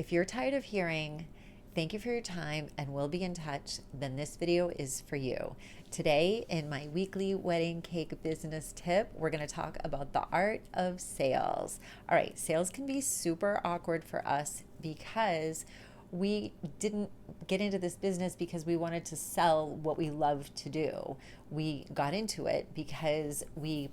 If you're tired of hearing, thank you for your time and we'll be in touch, then this video is for you. Today, in my weekly wedding cake business tip, we're going to talk about the art of sales. All right, sales can be super awkward for us because we didn't get into this business because we wanted to sell what we love to do. We got into it because we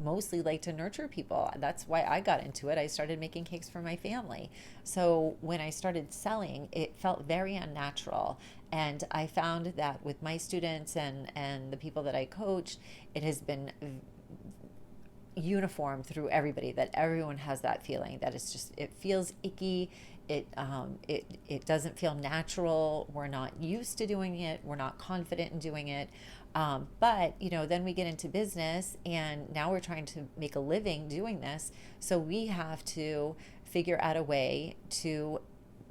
mostly like to nurture people. That's why I got into it. I started making cakes for my family. So when I started selling, it felt very unnatural. And I found that with my students and the people that I coach, it has been uniform through everybody, that everyone has that feeling that it's just, it feels icky. It doesn't feel natural. We're not used to doing it. We're not confident in doing it. But then we get into business and now we're trying to make a living doing this. So we have to figure out a way to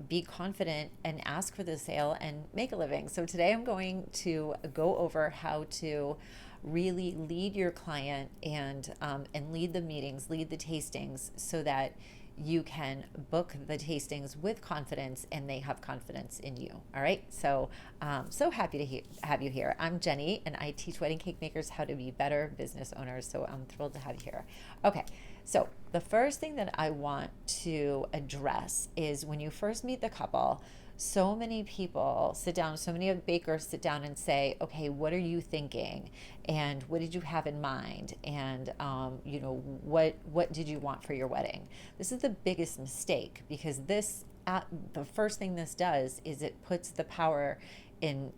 be confident and ask for the sale and make a living. So today I'm going to go over how to really lead your client and lead the meetings, lead the tastings, so that you can book the tastings with confidence and they have confidence in you. All right. So, so happy to have you here. I'm Jenny and I teach wedding cake makers how to be better business owners. So I'm thrilled to have you here. Okay. So the first thing that I want to address is when you first meet the couple, so many people sit down, so many bakers sit down and say, okay, what are you thinking? And what did you have in mind? And, what did you want for your wedding? This is the biggest mistake because the first thing this does is it puts the power in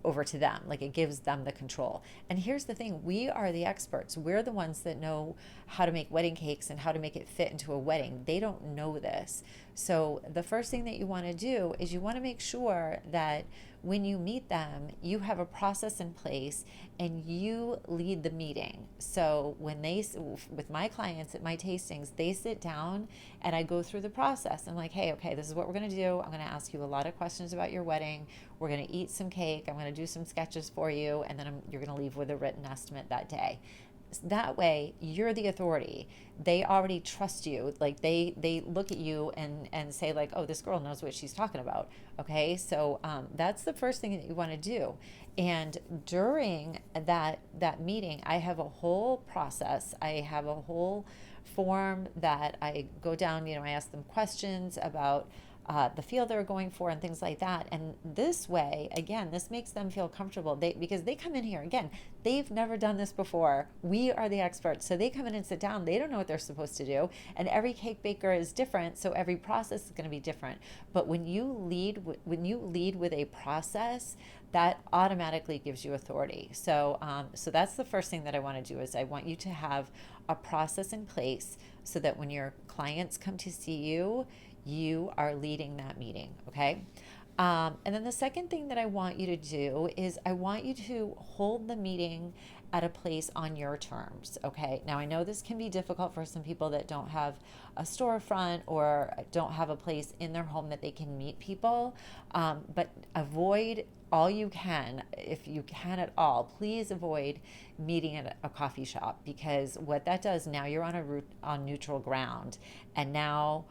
over to them. Like, it gives them the control. And here's the thing, we are the experts. We're the ones that know how to make wedding cakes and how to make it fit into a wedding. They don't know this. So the first thing that you want to do is you want to make sure that when you meet them, you have a process in place and you lead the meeting. So with my clients at my tastings, they sit down and I go through the process. I'm like, hey, okay, this is what we're going to do. I'm going to ask you a lot of questions about your wedding. We're going to eat some cake. I'm going to do some sketches for you. And then you're going to leave with a written estimate that day. That way you're the authority. They already trust you. Like they look at you and say like, oh, this girl knows what she's talking about. Okay. So that's the first thing that you want to do. And during that meeting, I have a whole process. I have a whole form that I go down, I ask them questions about the field they're going for and things like that. And this way, again, this makes them feel comfortable. Because they come in here, again, they've never done this before. We are the experts. So they come in and sit down. They don't know what they're supposed to do. And every cake baker is different. So every process is going to be different. But when you lead with a process, that automatically gives you authority. So that's the first thing that I want to do is I want you to have a process in place so that when your clients come to see you, you are leading that meeting, okay? And then the second thing that I want you to do is I want you to hold the meeting at a place on your terms, okay? Now, I know this can be difficult for some people that don't have a storefront or don't have a place in their home that they can meet people, but avoid all you can, if you can at all, please avoid meeting at a coffee shop, because what that does, now you're on neutral ground, and now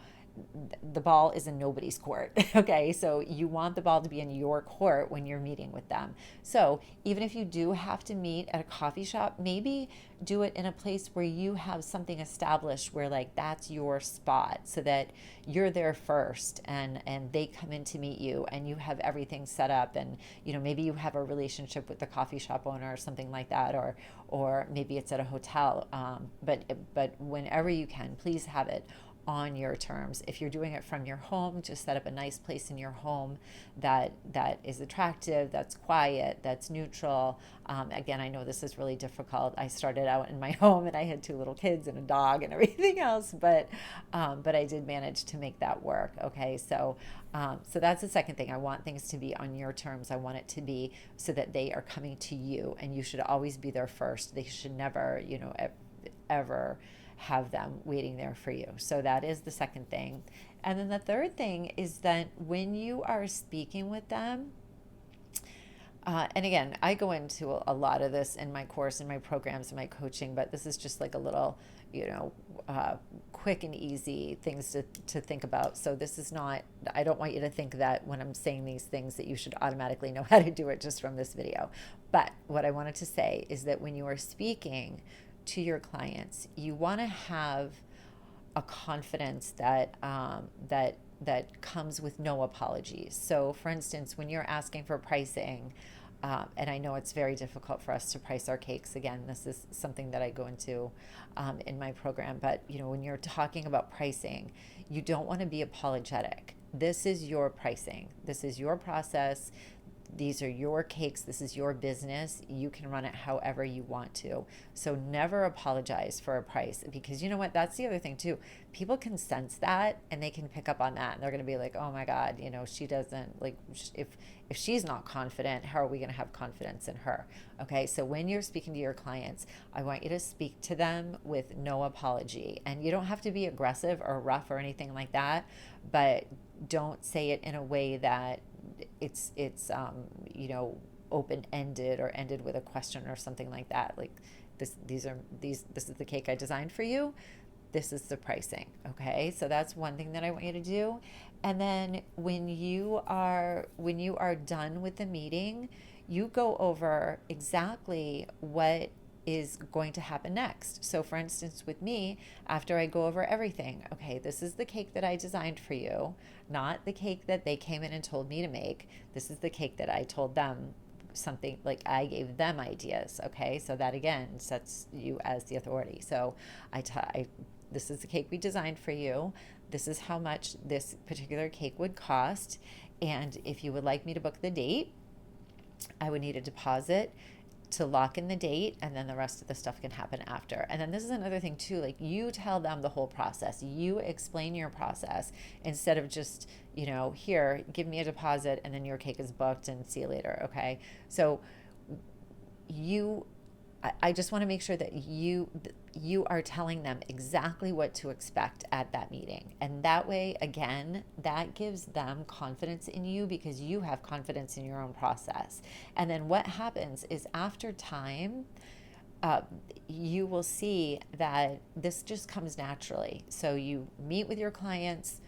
the ball is in nobody's court. Okay, so you want the ball to be in your court when you're meeting with them. So even if you do have to meet at a coffee shop, maybe do it in a place where you have something established where like that's your spot, so that you're there first and they come in to meet you and you have everything set up, and maybe you have a relationship with the coffee shop owner or something like that, or maybe it's at a hotel, but whenever you can, please have it on your terms. If you're doing it from your home, just set up a nice place in your home that is attractive, that's quiet, that's neutral. Again, I know this is really difficult. I started out in my home and I had 2 little kids and a dog and everything else, but I did manage to make that work. Okay, so that's the second thing. I want things to be on your terms. I want it to be so that they are coming to you, and you should always be there first. They should never, ever have them waiting there for you. So that is the second thing. And then the third thing is that when you are speaking with them, and again, I go into a lot of this in my course, in my programs, in my coaching, but this is just like a little, uh, quick and easy things to think about. So this is not, I don't want you to think that when I'm saying these things that you should automatically know how to do it just from this video. But what I wanted to say is that when you are speaking to your clients, you want to have a confidence that comes with no apologies. So, for instance, when you're asking for pricing, and I know it's very difficult for us to price our cakes. Again, this is something that I go into in my program. But when you're talking about pricing, you don't want to be apologetic. This is your pricing. This is your process. These are your cakes. This is your business. You can run it however you want to. So never apologize for a price, because you know what? That's the other thing too. People can sense that and they can pick up on that, and they're going to be like, "Oh my God, she doesn't like if she's not confident, how are we going to have confidence in her?" Okay? So when you're speaking to your clients, I want you to speak to them with no apology. And you don't have to be aggressive or rough or anything like that, but don't say it in a way that it's open-ended or ended with a question or something like that. Like this is the cake I designed for you. This is the pricing. Okay? So that's one thing that I want you to do. And then when you are done with the meeting, you go over exactly what is going to happen next. So for instance, with me, after I go over everything, okay, this is the cake that I designed for you, not the cake that they came in and told me to make. This is the cake that I told them something, like I gave them ideas. Okay, so that again sets you as the authority. So this is the cake we designed for you. This is how much this particular cake would cost. And if you would like me to book the date, I would need a deposit to lock in the date, and then the rest of the stuff can happen after. And then this is another thing too, like you tell them the whole process. You explain your process instead of just, here, give me a deposit and then your cake is booked and see you later. Okay. So I just want to make sure that you are telling them exactly what to expect at that meeting. And that way, again, that gives them confidence in you because you have confidence in your own process. And then what happens is after time, you will see that this just comes naturally. So you meet with your clients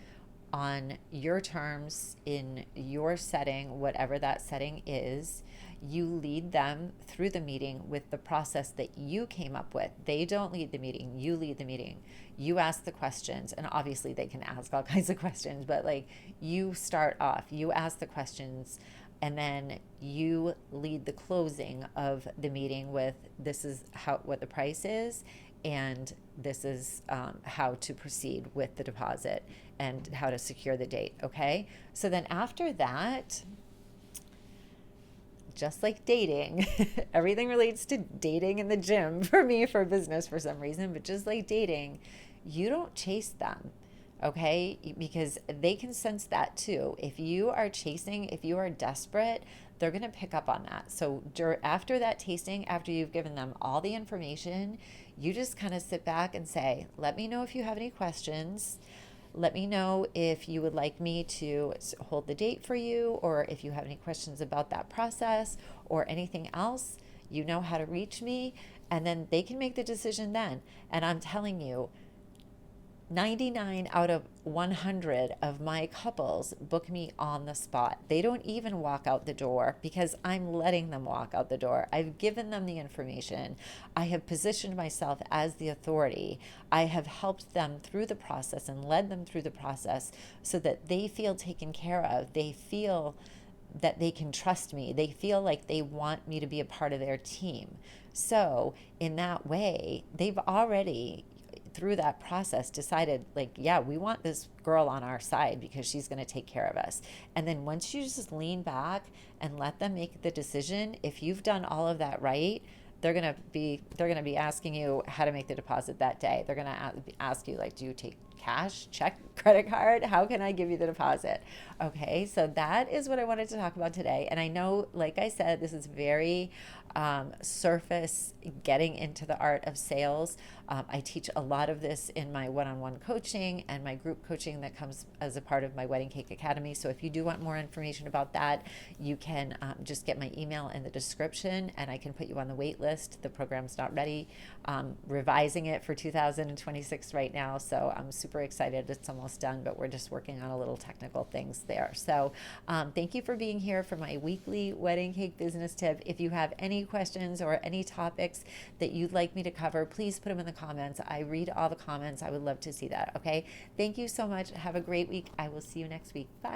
on your terms, in your setting, whatever that setting is. You lead them through the meeting with the process that you came up with. They don't lead the meeting, you lead the meeting. You ask the questions, and obviously they can ask all kinds of questions, but like you start off, you ask the questions, and then you lead the closing of the meeting with this is what the price is, and this is how to proceed with the deposit and how to secure the date. Okay, so then after that, just like dating, everything relates to dating in the gym for me, for business for some reason, but just like dating, you don't chase them, okay? Because they can sense that too. If you are chasing, if you are desperate, they're going to pick up on that. So after that tasting, after you've given them all the information, you just kind of sit back and say, let me know if you have any questions. Let me know if you would like me to hold the date for you, or if you have any questions about that process or anything else. You know how to reach me, and then they can make the decision then. And I'm telling you, 99 out of 100 of my couples book me on the spot. They don't even walk out the door because I'm letting them walk out the door. I've given them the information. I have positioned myself as the authority. I have helped them through the process and led them through the process so that they feel taken care of. They feel that they can trust me. They feel like they want me to be a part of their team. So in that way, they've already, through that process, decided like, yeah, we want this girl on our side because she's going to take care of us. And then once you just lean back and let them make the decision, if you've done all of that right, they're going to be asking you how to make the deposit that day. They're going to ask you, like, do you take cash, check, credit card? How can I give you the deposit? Okay, so that is what I wanted to talk about today. And I know, like I said, this is very surface, getting into the art of sales. I teach a lot of this in my one-on-one coaching and my group coaching that comes as a part of my Wedding Cake Academy. So if you do want more information about that, you can just get my email in the description and I can put you on the wait list. The program's not ready. Revising it for 2026 right now. So I'm super excited. It's almost done, but we're just working on a little technical things there. So thank you for being here for my weekly wedding cake business tip. If you have any questions or any topics that you'd like me to cover, please put them in the comments. I read all the comments. I would love to see that. Okay. Thank you so much. Have a great week. I will see you next week. Bye.